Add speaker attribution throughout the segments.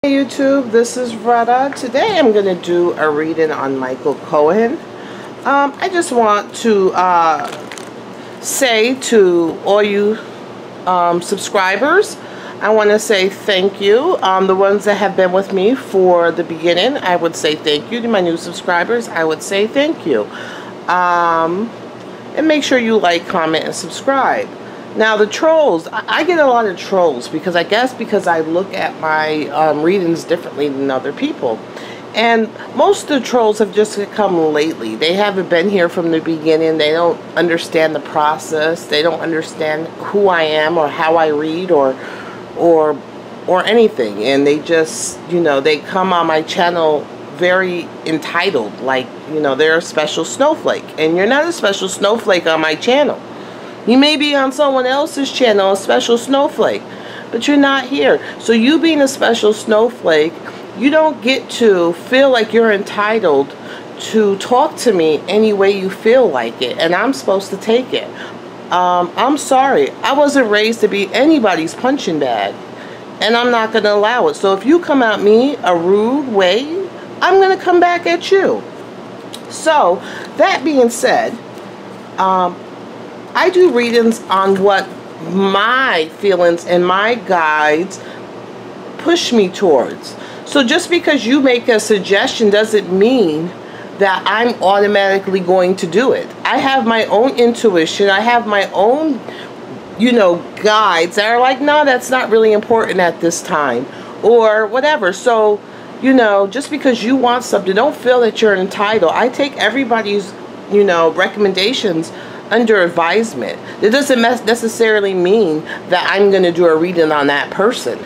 Speaker 1: Hey YouTube, this is Retta. Today I'm going to do a reading on Michael Cohen. I just want to say to all you subscribers, I want to say thank you. The ones that have been with me for the beginning, I would say thank you. To my new subscribers, I would say thank you. And make sure you like, comment, and subscribe. Now the trolls, I get a lot of trolls because I look at my readings differently than other people. And most of the trolls have just come lately. They haven't been here from the beginning. They don't understand the process. They don't understand who I am or how I read or anything. And they just, they come on my channel very entitled, like, they're a special snowflake. And you're not a special snowflake on my channel. You may be on someone else's channel, a special snowflake, but you're not here. So you being a special snowflake, you don't get to feel like you're entitled to talk to me any way you feel like it, and I'm supposed to take it. I'm sorry. I wasn't raised to be anybody's punching bag, and I'm not going to allow it. So if you come at me a rude way, I'm going to come back at you. So that being said, I do readings on what my feelings and my guides push me towards. So just because you make a suggestion doesn't mean that I'm automatically going to do it. I have my own intuition. I have my own, guides that are like, no, that's not really important at this time, or whatever. So, just because you want something, don't feel that you're entitled. I take everybody's, recommendations under advisement. It doesn't necessarily mean that I'm going to do a reading on that person,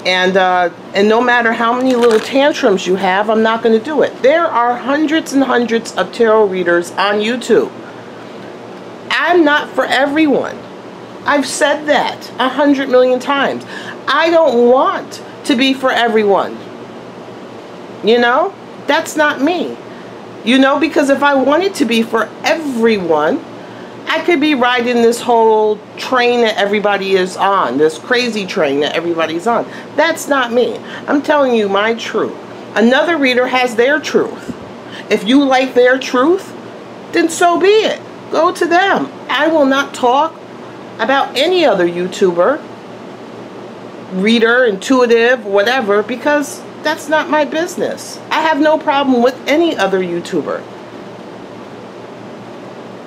Speaker 1: and no matter how many little tantrums you have, I'm not going to do it. There are hundreds and hundreds of tarot readers on YouTube. I'm not for everyone. I've said that 100 million times. I don't want to be for everyone. That's not me. Because if I wanted to be for everyone, I could be riding this whole train that everybody is on, this crazy train that everybody's on. That's not me. I'm telling you my truth. Another reader has their truth. If you like their truth, then so be it. Go to them. I will not talk about any other YouTuber, reader, intuitive, whatever, because that's not my business. I have no problem with any other YouTuber.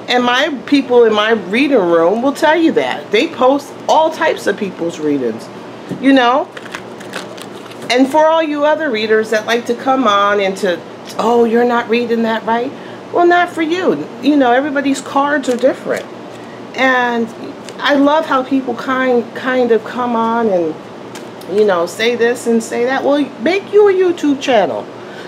Speaker 1: And my people in my reading room will tell you that. They post all types of people's readings. And for all you other readers that like to come on and to, oh, you're not reading that right. Well, not for you. Everybody's cards are different. And I love how people kind of come on and say this and say that. Well, make you a YouTube channel.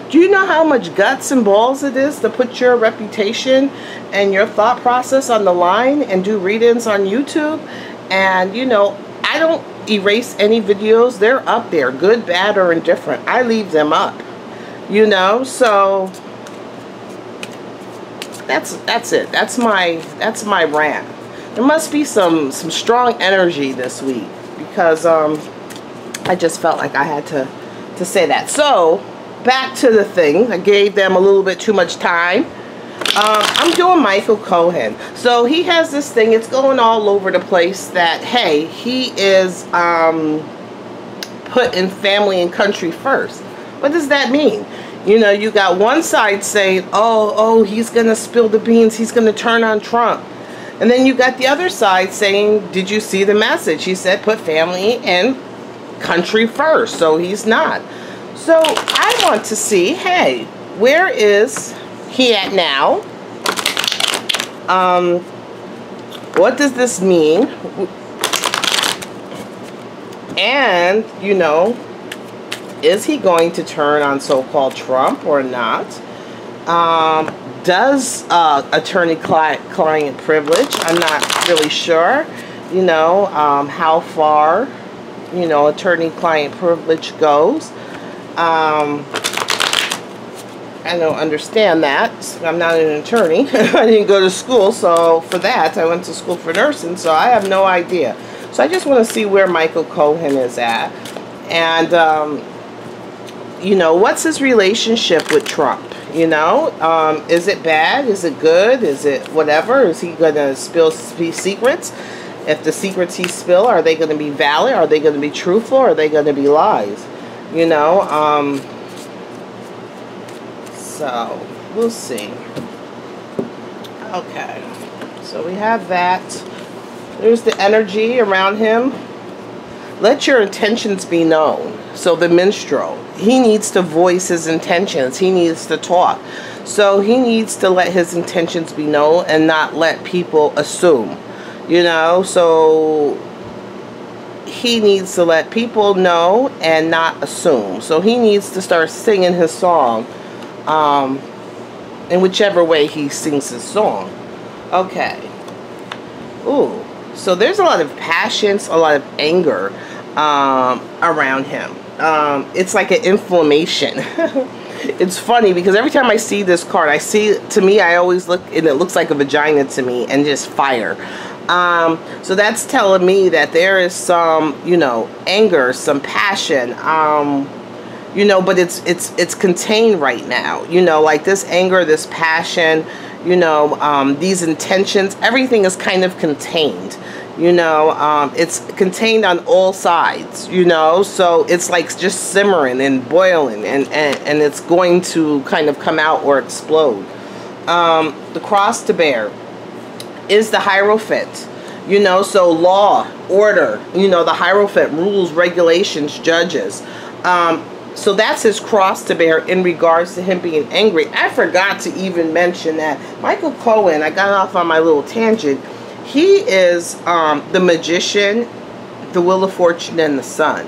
Speaker 1: Do you know how much guts and balls it is to put your reputation and your thought process on the line and do readings on YouTube? And, I don't erase any videos. They're up there, good, bad, or indifferent. I leave them up, so that's it. That's my rant. There must be some strong energy this week because, I just felt like I had to say that. So, back to the thing. I gave them a little bit too much time. I'm doing Michael Cohen. So, he has this thing. It's going all over the place that, hey, he is putting family and country first. What does that mean? You got one side saying, oh, he's going to spill the beans. He's going to turn on Trump. And then you got the other side saying, did you see the message? He said, put family and country first. So he's not. So I want to see, hey, where is he at now? What does this mean? And, is he going to turn on so-called Trump or not? Does attorney-client privilege? I'm not really sure. How far attorney-client privilege goes. I don't understand that. I'm not an attorney. I didn't go to school, so for that, I went to school for nursing, so I have no idea. So I just want to see where Michael Cohen is at. And, you know, what's his relationship with Trump? You know, is it bad? Is it good? Is it whatever? Is he going to spill secrets? If the secrets he spill, are they going to be valid? Are they going to be truthful? Or are they going to be lies? You know, so we'll see. Okay, so we have that. There's the energy around him. Let your intentions be known. So the minstrel, he needs to voice his intentions. He needs to talk. So he needs to let his intentions be known and not let people assume. You know, so he needs to let people know and not assume. So he needs to start singing his song in whichever way he sings his song. Okay. Ooh. So there's a lot of passions, a lot of anger around him. It's like an inflammation. It's funny because every time I see this card, to me, I always look, and it looks like a vagina to me, and just fire. So that's telling me that there is some, you know, anger, some passion, you know, but it's contained right now. You know, like this anger, this passion, you know, these intentions, everything is kind of contained. You know, it's contained on all sides, you know, so it's like just simmering and boiling, and it's going to kind of come out or explode. The cross to bear is the Hierophant, you know, so law, order, you know, the Hierophant, rules, regulations, judges. So that's his cross to bear in regards to him being angry. I forgot to even mention that Michael Cohen, I got off on my little tangent. He is the magician, the Wheel of Fortune, and the Sun.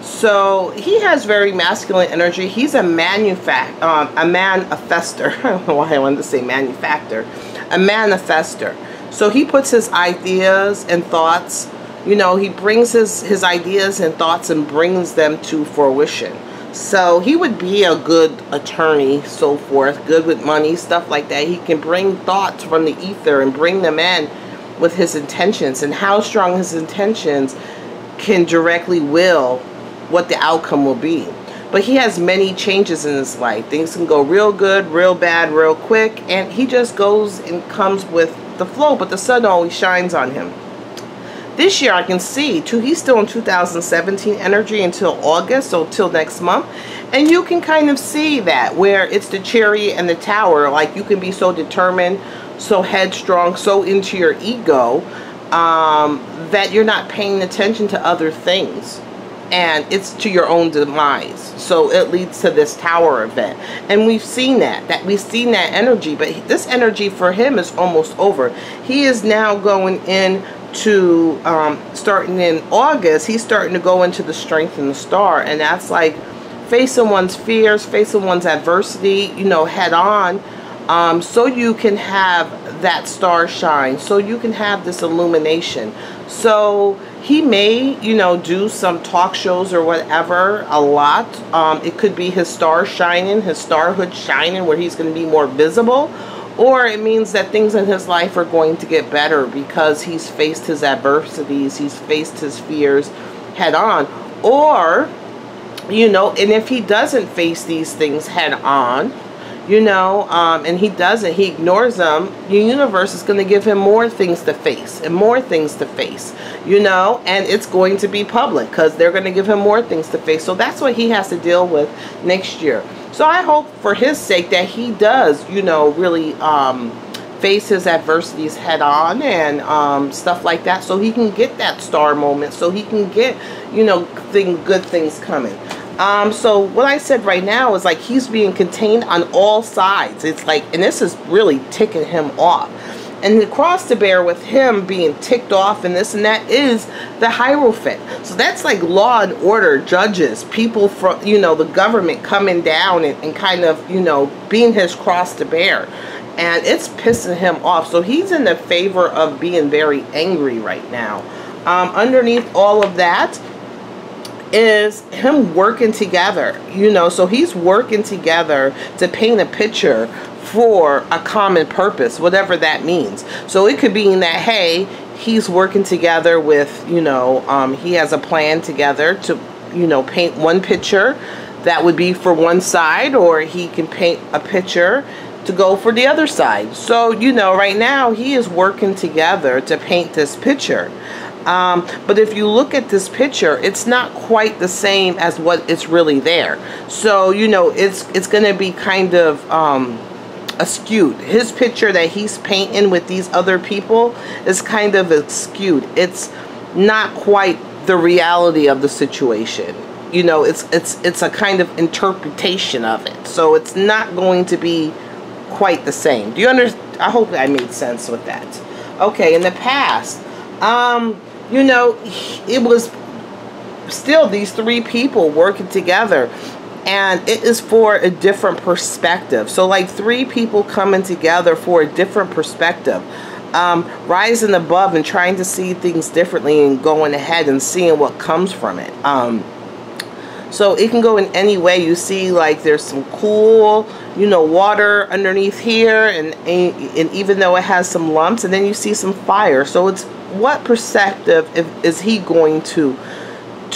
Speaker 1: So he has very masculine energy. He's a manifester. I don't know why I wanted to say manufacturer. A manifester. So he puts his ideas and thoughts, you know, he brings his ideas and thoughts and brings them to fruition. So he would be a good attorney, so forth, good with money, stuff like that. He can bring thoughts from the ether and bring them in with his intentions, and how strong his intentions can directly will what the outcome will be. But he has many changes in his life. Things can go real good, real bad, real quick, and he just goes and comes with the flow, but the sun always shines on him. This year I can see too, he's still in 2017 energy until August, so till next month. And you can kind of see that where it's the Chariot and the Tower, like you can be so determined, so headstrong, so into your ego, that you're not paying attention to other things, and it's to your own demise. So it leads to this Tower event, and we've seen that we've seen that energy. But this energy for him is almost over. He is now going into starting in August, he's starting to go into the Strength and the Star, and that's like facing one's fears, facing one's adversity, you know, head on. So you can have that star shine, so you can have this illumination. So he may, you know, do some talk shows or whatever a lot. It could be his star shining, his starhood shining, where he's going to be more visible. Or it means that things in his life are going to get better because he's faced his adversities, he's faced his fears head on. Or, you know, and if he doesn't face these things head on, you know, and he doesn't, he ignores them, the universe is going to give him more things to face and more things to face, you know, and it's going to be public because they're going to give him more things to face. So that's what he has to deal with next year. So I hope for his sake that he does, you know, really face his adversities head on and stuff like that, so he can get that star moment, so he can get, you know, good things coming. So what I said right now is like he's being contained on all sides. It's like, and this is really ticking him off. And the cross to bear with him being ticked off and this and that is the Hierophant. So that's like law and order, judges, people from, you know, the government coming down and kind of, you know, being his cross to bear. And it's pissing him off. So he's in the favor of being very angry right now. Underneath all of that is him working together, you know, so he's working together to paint a picture for a common purpose, whatever that means. So it could be that, hey, he's working together with, you know, he has a plan together to you know, paint one picture that would be for one side, or he can paint a picture to go for the other side. So, you know, right now he is working together to paint this picture. But if you look at this picture, it's not quite the same as what it's really there. So, you know, it's going to be kind of skewed. His picture that he's painting with these other people is kind of skewed. It's not quite the reality of the situation. You know, it's a kind of interpretation of it. So it's not going to be quite the same. Do you understand? I hope I made sense with that. Okay, in the past, you know, it was still these three people working together, and it is for a different perspective. So like three people coming together for a different perspective, rising above and trying to see things differently and going ahead and seeing what comes from it. So it can go in any way. You see, like, there's some cool, you know, water underneath here, and even though it has some lumps, and then you see some fire. So it's what perspective is he going to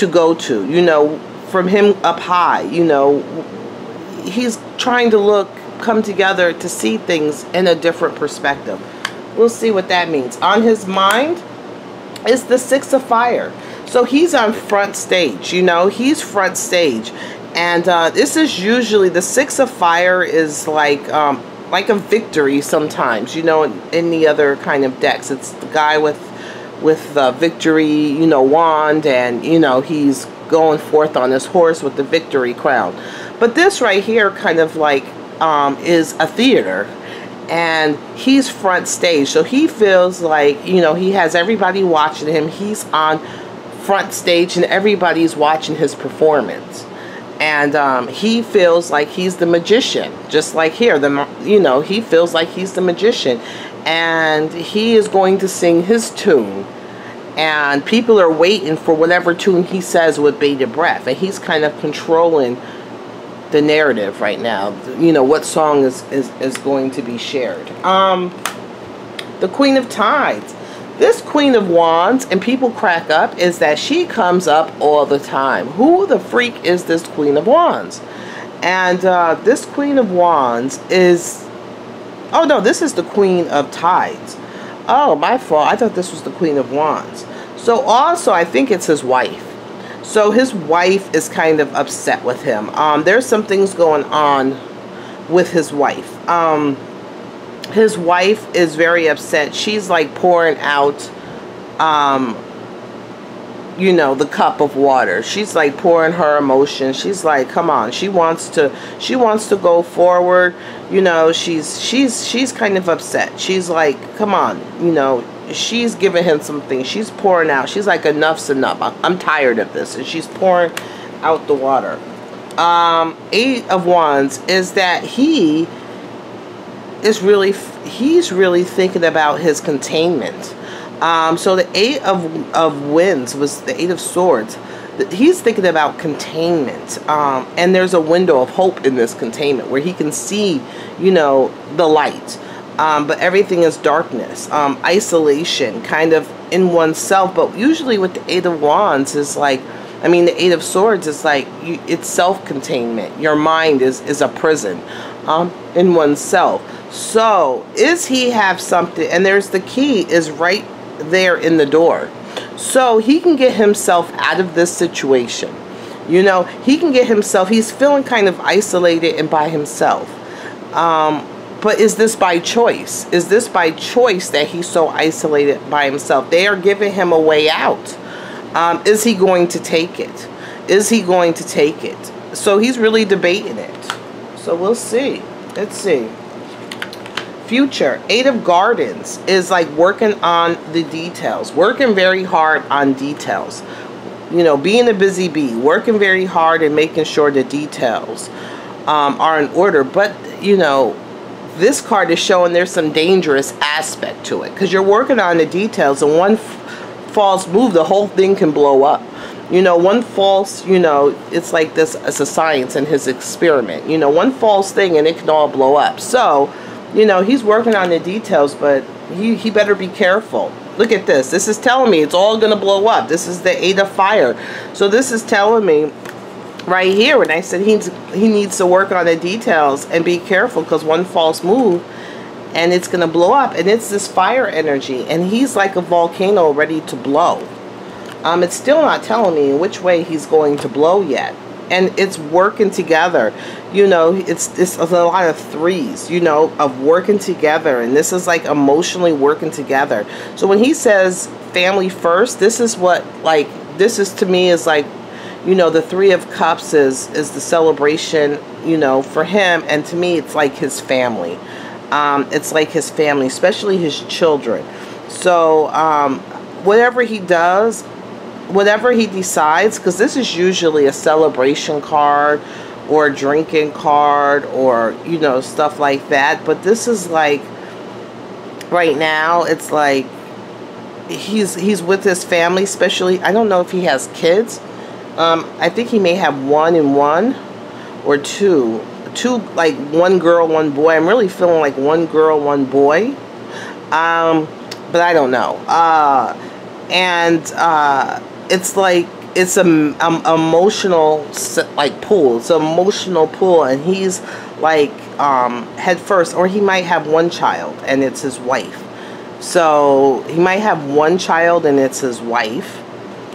Speaker 1: go to, you know, from him up high. You know, he's trying to come together to see things in a different perspective. We'll see what that means. On his mind is the Six of Fire. So he's on front stage, you know, he's front stage. And this is usually, the Six of Fire is like a victory sometimes, you know, in the other kind of decks. It's the guy with the victory, you know, wand, and, you know, he's going forth on his horse with the victory crown. But this right here kind of like is a theater. And he's front stage. So he feels like, you know, he has everybody watching him. He's on front stage and everybody's watching his performance, and he feels like he's the magician, just like here. You know, he feels like he's the magician, and he is going to sing his tune, and people are waiting for whatever tune he says with bated breath, and he's kind of controlling the narrative right now. You know, what song is going to be shared. The Queen of Tides. This Queen of Wands, and people crack up, is that she comes up all the time. Who the freak is this Queen of Wands? And this Queen of Wands is... Oh, no, this is the Queen of Tides. Oh, my fault. I thought this was the Queen of Wands. So also, I think it's his wife. So his wife is kind of upset with him. There's some things going on with his wife. His wife is very upset. She's like pouring out, you know, the cup of water. She's like pouring her emotions. She's like, come on. She wants to go forward. You know, she's kind of upset. She's like, come on. You know, she's giving him something. She's pouring out. She's like, enough's enough. I'm tired of this. And she's pouring out the water. Eight of Wands is that he's really thinking about his containment. So the Eight of Wands was the Eight of Swords. He's thinking about containment, and there's a window of hope in this containment where he can see, you know, the light, but everything is darkness, isolation, kind of in oneself. But usually with the Eight of Wands is like, I mean, the Eight of Swords is like, it's self-containment. Your mind is a prison in oneself. So, is he have something, and there's the key is right there in the door. So, he can get himself out of this situation. You know, he can get himself, he's feeling kind of isolated and by himself. But is this by choice? Is this by choice that he's so isolated by himself? They are giving him a way out. Is he going to take it? Is he going to take it? So, he's really debating it. So, we'll see. Let's see. Future. Eight of Gardens is like working on the details, working very hard on details, you know, being a busy bee, working very hard and making sure the details are in order. But, you know, this card is showing there's some dangerous aspect to it, because you're working on the details, and one false move, the whole thing can blow up. You know, one false, you know, it's like this as a science in his experiment. You know, one false thing and it can all blow up. So, you know, he's working on the details, but he better be careful. Look at this. This is telling me it's all going to blow up. This is the 8 of fire. So this is telling me right here, when I said he needs to work on the details and be careful, because one false move and it's going to blow up. And it's this fire energy. And he's like a volcano ready to blow. It's still not telling me in which way he's going to blow yet. And it's working together. You know, it's a lot of threes, you know, of working together. And this is like emotionally working together. So when he says family first, this is what, like, this is to me is like, you know, the 3 of Cups is the celebration, you know, for him. And to me, it's like his family. It's like his family, especially his children. So whatever he does, whatever he decides, because this is usually a celebration card or a drinking card or, you know, stuff like that. But this is like, right now, it's like he's with his family, especially, I don't know if he has kids. I think he may have 1 and 1 or 2, like 1 girl, 1 boy. I'm really feeling like 1 girl, 1 boy. But I don't know. It's like, it's an emotional, like, pull. It's an emotional pull, and he's like head first. Or he might have 1 child and it's his wife. So he might have 1 child and it's his wife,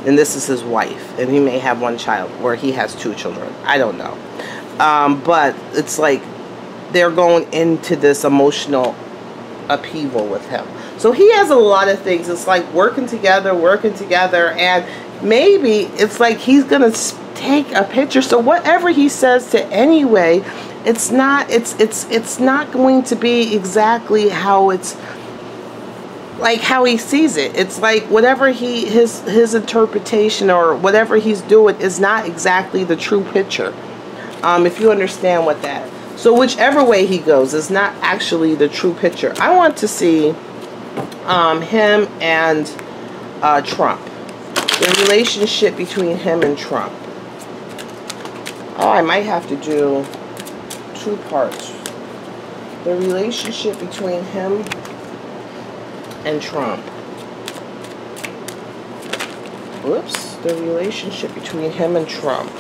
Speaker 1: and this is his wife, and he may have 1 child, or he has 2 children. I don't know. But it's like they're going into this emotional upheaval with him. So he has a lot of things. It's like working together, and maybe it's like he's gonna take a picture. So whatever he says to anyway, it's not going to be exactly how it's like how he sees it. It's like whatever his interpretation or whatever he's doing is not exactly the true picture. If you understand what that. So whichever way he goes is not actually the true picture. I want to see him and Trump. The relationship between him and Trump. Oh, I might have to do 2 parts. The relationship between him and Trump. Whoops. The relationship between him and Trump.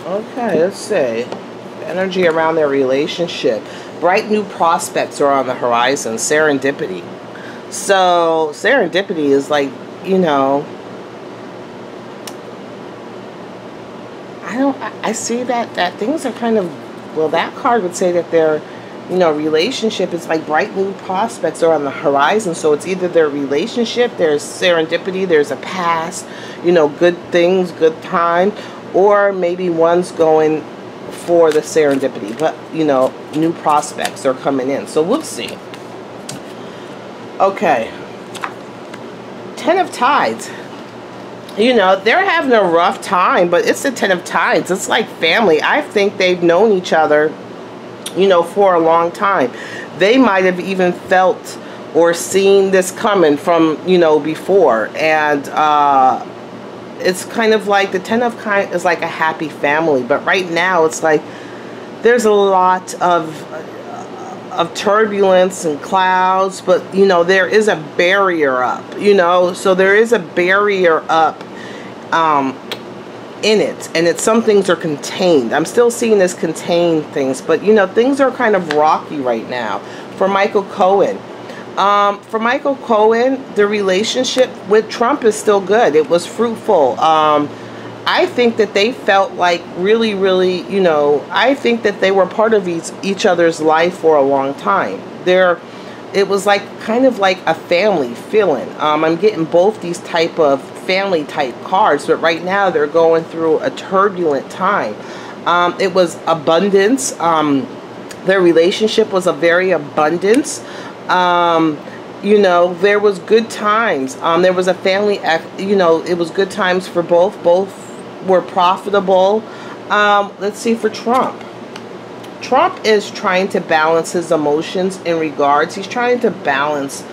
Speaker 1: Okay, let's see. Energy around their relationship. Bright new prospects are on the horizon. Serendipity. So serendipity is like, you know, I see that things are kind of, well, that card would say that their, you know, relationship is like bright new prospects are on the horizon. So it's either their relationship, there's serendipity, there's a past, you know, good things, good time, or maybe one's going for the serendipity, but, you know, new prospects are coming in. So we'll see. Okay. 10 of Tides. You know, they're having a rough time, but it's the 10 of Tides. It's like family. I think they've known each other, you know, for a long time. They might have even felt or seen this coming from, you know, before. And it's kind of like the 10 of Kind is like a happy family. But right now, it's like there's a lot of turbulence and clouds, but, you know, there is a barrier up, you know, so there is a barrier up in it, and it's some things are contained. I'm still seeing this contained things, but, you know, things are kind of rocky right now for Michael Cohen. For Michael Cohen, the relationship with Trump is still good. It was fruitful. I think that they felt like really, really, you know, I think that they were part of each other's life for a long time. It was like kind of like a family feeling. I'm getting both these type of family type cards, but right now they're going through a turbulent time. It was abundance. Their relationship was a very abundance. You know, there was good times. There was a family, you know, it was good times for both. Both were profitable. Let's see for Trump. Trump is trying to balance his emotions in regards. He's trying to balance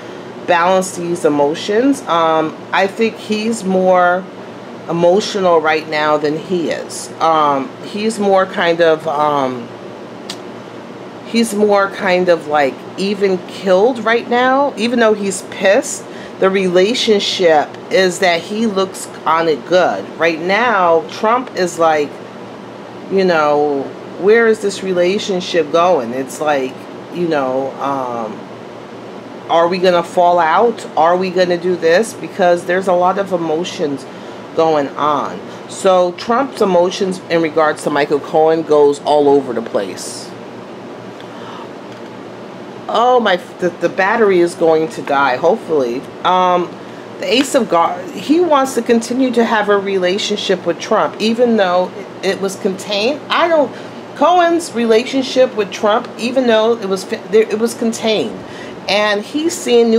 Speaker 1: these emotions. I think he's more emotional right now than he is. He's more kind of like even killed right now, even though he's pissed. The relationship is that he looks on it good. Right now, Trump is like, you know, where is this relationship going? It's like, you know, are we going to fall out? Are we going to do this? Because there's a lot of emotions going on. So Trump's emotions in regards to Michael Cohen goes all over the place. Oh, the battery is going to die, hopefully. The Ace of God, he wants to continue to have a relationship with Trump, even though it was contained. Cohen's relationship with Trump, even though it was contained. And he's seeing new